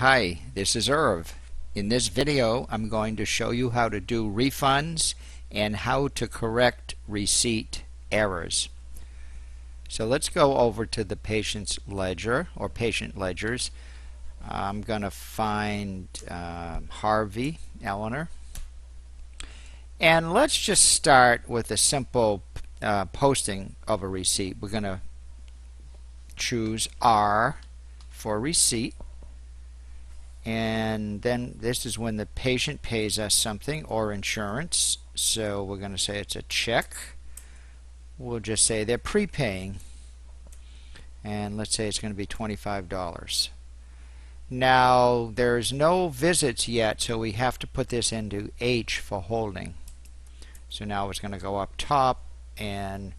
Hi, this is Irv. In this video, I'm going to show you how to do refunds and how to correct receipt errors. So let's go over to the patient's ledger or patient ledgers. I'm going to find Harvey, Eleanor. And let's just start with a simple posting of a receipt. We're going to choose R for receipt. And then this is when the patient pays us something or insurance. So we're going to say it's a check. We'll just say they're prepaying. And let's say it's going to be $25. Now there's no visits yet, so we have to put this into H for holding. So now it's going to go up top, and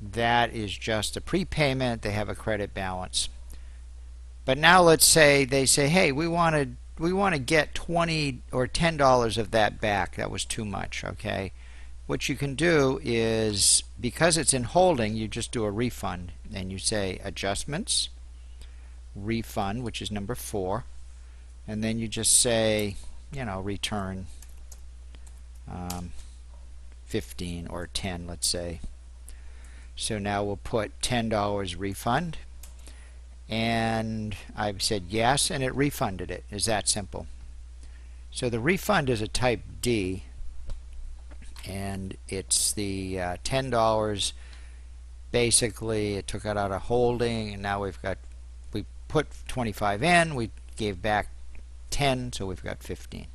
that is just a prepayment. They have a credit balance. But now let's say they say, hey, we want to get $20 or $10 of that back. That was too much, okay? What you can do is, because it's in holding, you just do a refund, and you say adjustments, refund, which is number 4, and then you just say, return 15 or 10, let's say. So now we'll put $10 refund. And I said yes, and it refunded it. It's that simple. So the refund is a type D, and it's the $10. Basically, it took it out of holding, and now we put 25 in, we gave back 10, so we've got 15.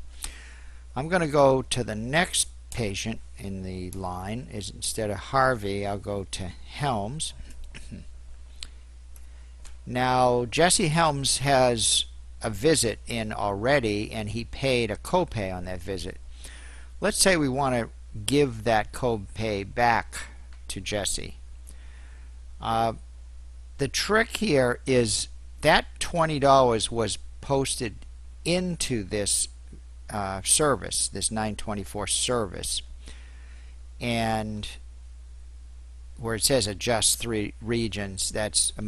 I'm going to go to the next patient in the line. Instead of Harvey, I'll go to Helms. Now, Jesse Helms has a visit in already, and he paid a copay on that visit. Let's say we want to give that copay back to Jesse. The trick here is that $20 was posted into this service, this 924 service, and where it says adjust 3 regions, that's a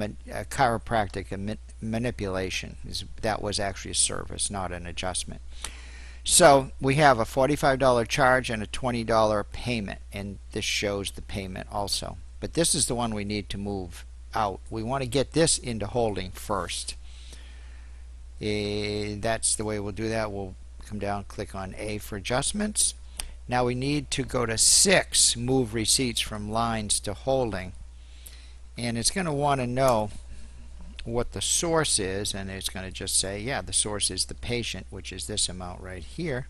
chiropractic manipulation. That was actually a service, not an adjustment. So we have a $45 charge and a $20 payment, and this shows the payment also. But this is the one we need to move out. We want to get this into holding first. That's the way we'll do that. We'll come down, click on A for adjustments. Now we need to go to 6, move receipts from lines to holding. And it's going to want to know what the source is, and it's going to just say, yeah, the source is the patient, which is this amount right here.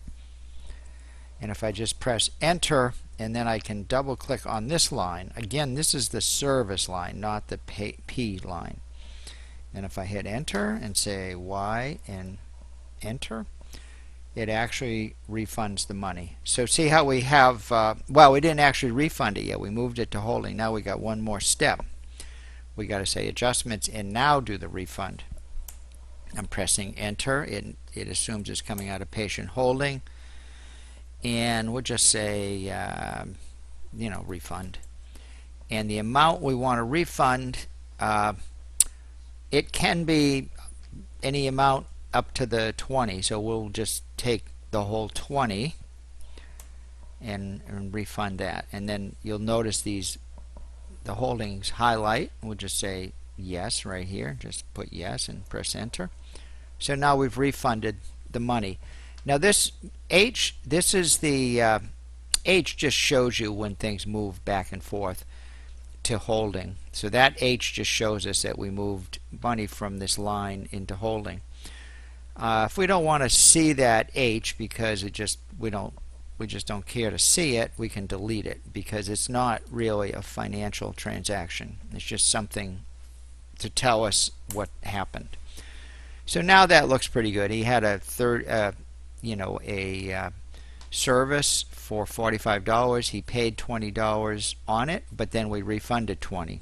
And if I just press enter, and then I can double click on this line. Again, this is the service line, not the P line. And if I hit enter and say Y and enter, it actually refunds the money. So see how we have, well, we didn't actually refund it yet. We moved it to holding. Now we got one more step. We got to say adjustments and now do the refund. I'm pressing enter. It assumes it's coming out of patient holding. And we'll just say, refund. And the amount we want to refund, it can be any amount up to the 20, so we'll just take the whole 20 and refund that. And then you'll notice the holdings highlight. We'll just say yes right here. Just put yes and press enter. So now we've refunded the money. Now this H, this is the H just shows you when things move back and forth to holding. So that H just shows us that we moved money from this line into holding. If we don't want to see that H because we just don't care to see it, we can delete it because it's not really a financial transaction. It's just something to tell us what happened. So now that looks pretty good. He had a service for $45. He paid $20 on it, but then we refunded $20.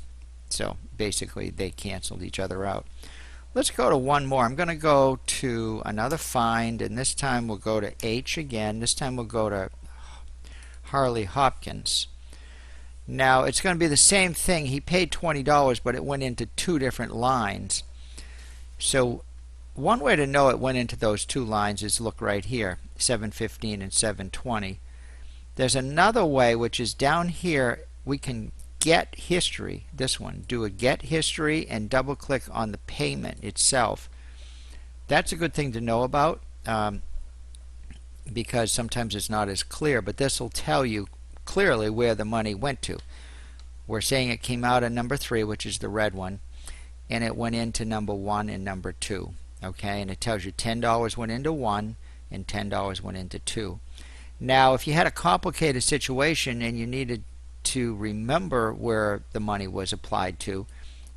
So basically they canceled each other out. Let's go to one more. I'm going to go to another find, and this time we'll go to H again. This time we'll go to Harley Hopkins. Now it's going to be the same thing. He paid $20, but it went into 2 different lines. So one way to know it went into those two lines is look right here, 715 and 720. There's another way, which is down here. We can get history, this one. Do a get history and double click on the payment itself. That's a good thing to know about because sometimes it's not as clear, but this will tell you clearly where the money went to. We're saying it came out of number 3, which is the red one, and it went into number 1 and number 2. Okay, and it tells you $10 went into 1 and $10 went into 2. Now, if you had a complicated situation and you needed to remember where the money was applied to,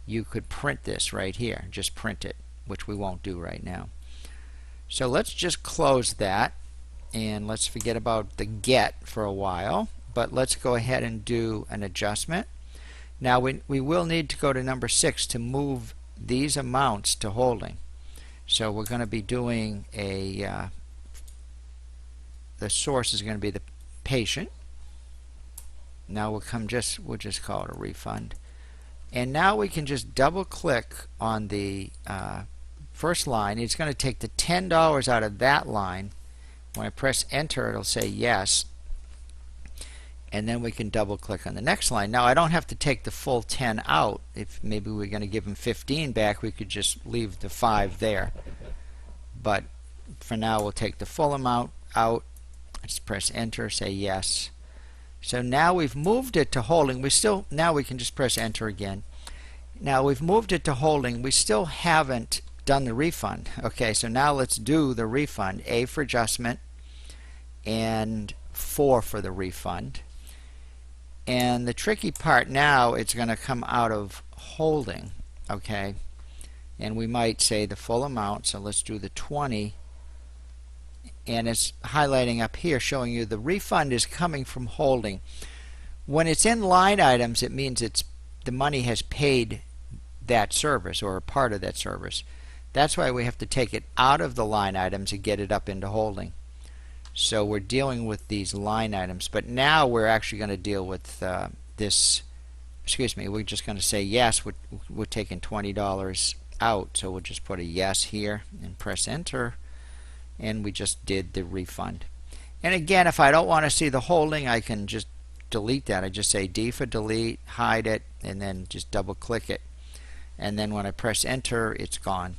you could print this right here. Just print it, which we won't do right now. So let's just close that and let's forget about the get for a while, but let's go ahead and do an adjustment. Now we will need to go to number 6 to move these amounts to holding. So we're going to be doing a the source is going to be the patient. Now we'll just call it a refund. And now we can just double click on the first line. It's going to take the $10 out of that line. When I press enter, it'll say yes. And then we can double click on the next line. Now I don't have to take the full 10 out. If maybe we're going to give them 15 back, we could just leave the 5 there. But for now we'll take the full amount out. Let's press enter, say yes. So now we've moved it to holding. Now we can just press enter again. Now we've moved it to holding. We still haven't done the refund. Okay, so now let's do the refund. A for adjustment and 4 for the refund. And the tricky part now, it's going to come out of holding. Okay, and we might say the full amount. So let's do the 20. And it's highlighting up here showing you the refund is coming from holding. When it's in line items, it means the money has paid that service or a part of that service. That's why we have to take it out of the line items and get it up into holding. So we're dealing with these line items, but now we're actually going to deal with this. Excuse me, we're just going to say yes. We're taking $20 out, so we'll just put a yes here and press enter. And we just did the refund. And again, if I don't want to see the holding, I can just delete that. I just say D for delete, hide it, and then just double click it. And then when I press enter, it's gone.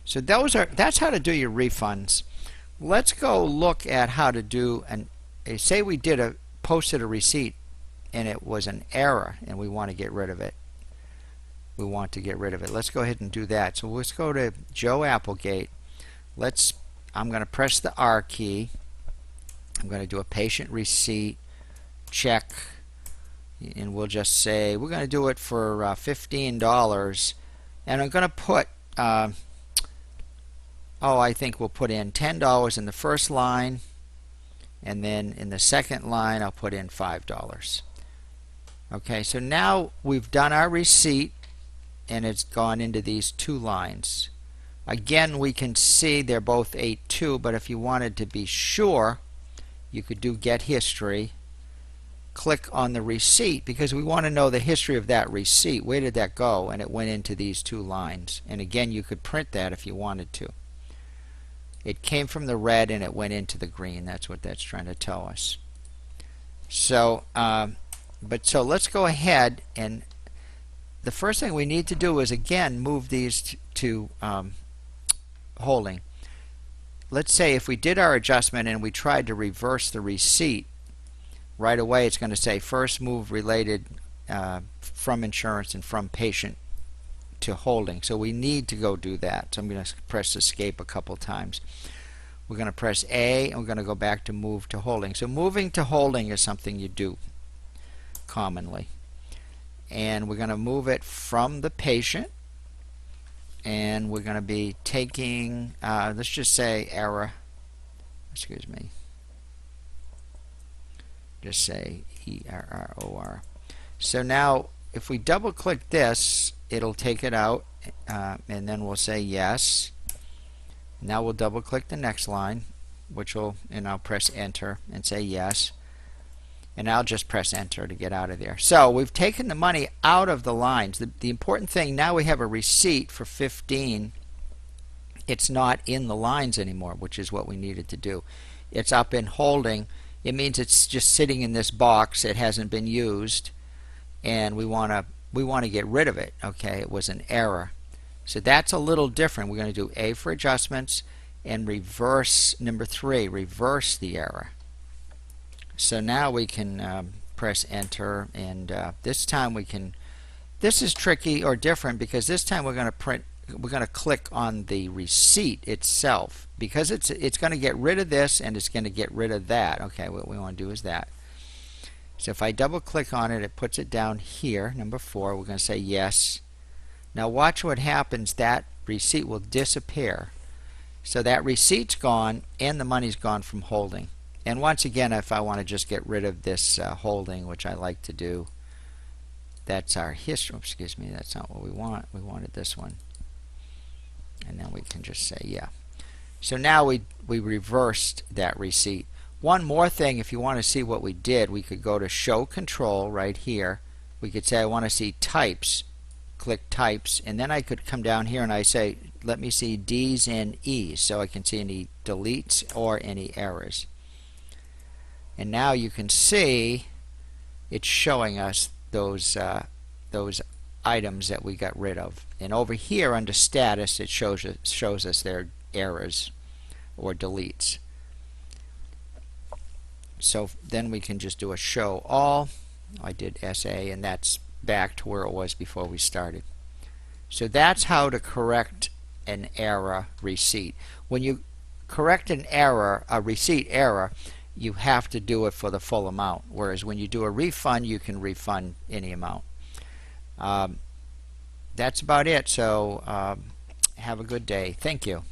So that's how to do your refunds. Let's go look at how to do say we posted a receipt and it was an error and we want to get rid of it. Let's go ahead and do that. So let's go to Joe Applegate. I'm going to press the R key. I'm going to do a patient receipt check, and we'll just say we're going to do it for $15, and I'm going to put I think we'll put in $10 in the first line, and then in the second line I'll put in $5. Okay, so now we've done our receipt and it's gone into these two lines. Again, we can see they're both 8.2, but if you wanted to be sure, you could do Get History, click on the receipt, because we want to know the history of that receipt. Where did that go? And it went into these two lines. And again, you could print that if you wanted to. It came from the red and it went into the green. That's what that's trying to tell us. So, so let's go ahead, and the first thing we need to do is again move these to holding. Let's say if we did our adjustment and we tried to reverse the receipt, right away it's going to say first move related from insurance and from patient to holding. So we need to go do that. So I'm going to press escape a couple times. We're going to press A and we're going to go back to move to holding. So moving to holding is something you do commonly. And we're going to move it from the patient, and we're going to be taking, let's just say error, excuse me, just say ERROR. So now if we double click this, it'll take it out, and then we'll say yes. Now we'll double click the next line, and I'll press enter and say yes. And I'll just press enter to get out of there. So we've taken the money out of the lines. The important thing, now we have a receipt for 15, it's not in the lines anymore, which is what we needed to do. It's up in holding. It means it's just sitting in this box. It hasn't been used, and we want to get rid of it. Okay, it was an error. So that's a little different. We're going to do A for adjustments and reverse number 3, reverse the error. So now we can press enter, and this time we can. This is tricky or different because this time we're going to click on the receipt itself, because it's going to get rid of this and it's going to get rid of that. Okay, what we want to do is that. So if I double click on it, it puts it down here, number 4. We're going to say yes. Now watch what happens. That receipt will disappear. So that receipt's gone and the money's gone from holding. And once again, if I want to just get rid of this holding, which I like to do, that's our history. Excuse me, that's not what we want. We wanted this one. And then we can just say yeah. So now we reversed that receipt. One more thing, if you want to see what we did, we could go to show control right here. We could say I want to see types. Click types, and then I could come down here and I say let me see D's and E's, so I can see any deletes or any errors. And now you can see it's showing us those items that we got rid of. And over here under status, it shows us their errors or deletes. So then we can just do a show all. I did SA, and that's back to where it was before we started. So that's how to correct an error receipt. When you correct an error, a receipt error, you have to do it for the full amount, whereas when you do a refund, you can refund any amount. That's about it. So have a good day. Thank you.